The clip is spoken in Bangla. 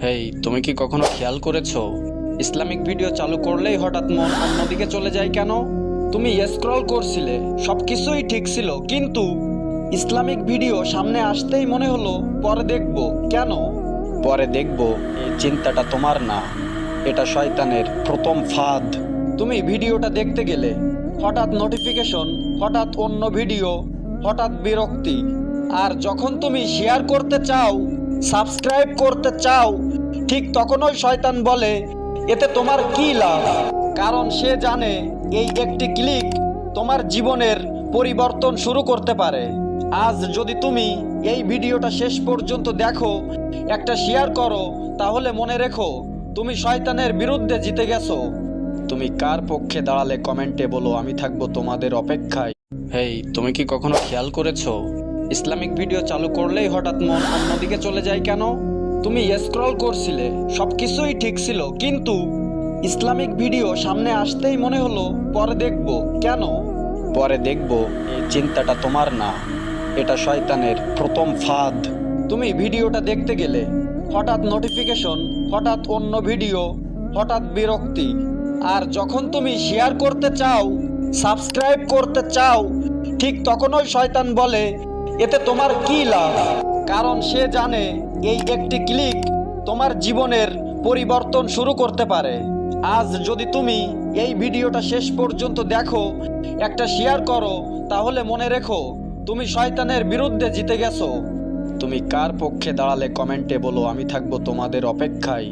হেই, তুমি কি কখনো খেয়াল করেছো ইসলামিক ভিডিও চালু করলেই হঠাৎ মন অন্যদিকে চলে যায় কেন? তুমি স্ক্রল করছিলে, সবকিছুই ঠিক ছিল, কিন্তু ইসলামিক ভিডিও সামনে আসতেই মনে হলো পরে দেখবো। কেন পরে দেখবো? এই চিন্তাটা তোমার না, এটা শয়তানের প্রথম ফাঁদ। তুমি ভিডিওটা দেখতে গেলে হঠাৎ নোটিফিকেশন, হঠাৎ অন্য ভিডিও, হঠাৎ বিরক্তি, আর যখন তুমি শেয়ার করতে চাও, সাবস্ক্রাইব করতে চাও, ঠিক তখনই শয়তান বলে এতে তোমার কি লাভ। কারণ সে জানে এই একটি ক্লিক তোমার জীবনের পরিবর্তন শুরু করতে পারে। আজ যদি তুমি এই ভিডিওটা শেষ পর্যন্ত দেখো, একটা শেয়ার করো, তাহলে মনে রেখো তুমি শয়তানের বিরুদ্ধে জিতে গেছো। তুমি কার পক্ষে দাঁড়ালে কমেন্টে বলো, আমি থাকবো তোমাদের অপেক্ষায়। হেই, তুমি কি কখনো খেয়াল করেছো ইসলামিক ভিডিও চালু করলেই হঠাৎ মন অন্যদিকে চলে যায় কেন? তুমি স্ক্রল করছিলে, সবকিছুই ঠিক ছিল, কিন্তু ইসলামিক ভিডিও সামনে আসতেই মনে হলো পরে দেখবো। কেন পরে দেখবো? এই চিন্তাটা তোমার না, এটা শয়তানের প্রথম ফাঁদ। তুমি ভিডিওটা দেখতে গেলে হঠাৎ নোটিফিকেশন, হঠাৎ অন্য ভিডিও, হঠাৎ বিরক্তি, আর যখন তুমি শেয়ার করতে চাও, সাবস্ক্রাইব করতে চাও, ঠিক তখনই শয়তান বলে এতে তোমার কি লাভ। কারণ সে জানে এই একটি ক্লিক তোমার জীবনের পরিবর্তন শুরু করতে পারে। আজ যদি তুমি এই ভিডিওটা শেষ পর্যন্ত দেখো, একটা শেয়ার করো, তাহলে মনে রেখো তুমি শয়তানের বিরুদ্ধে জিতে গেছো। তুমি কার পক্ষে দাঁড়ালে কমেন্টে বলো, আমি থাকবো তোমাদের অপেক্ষায়।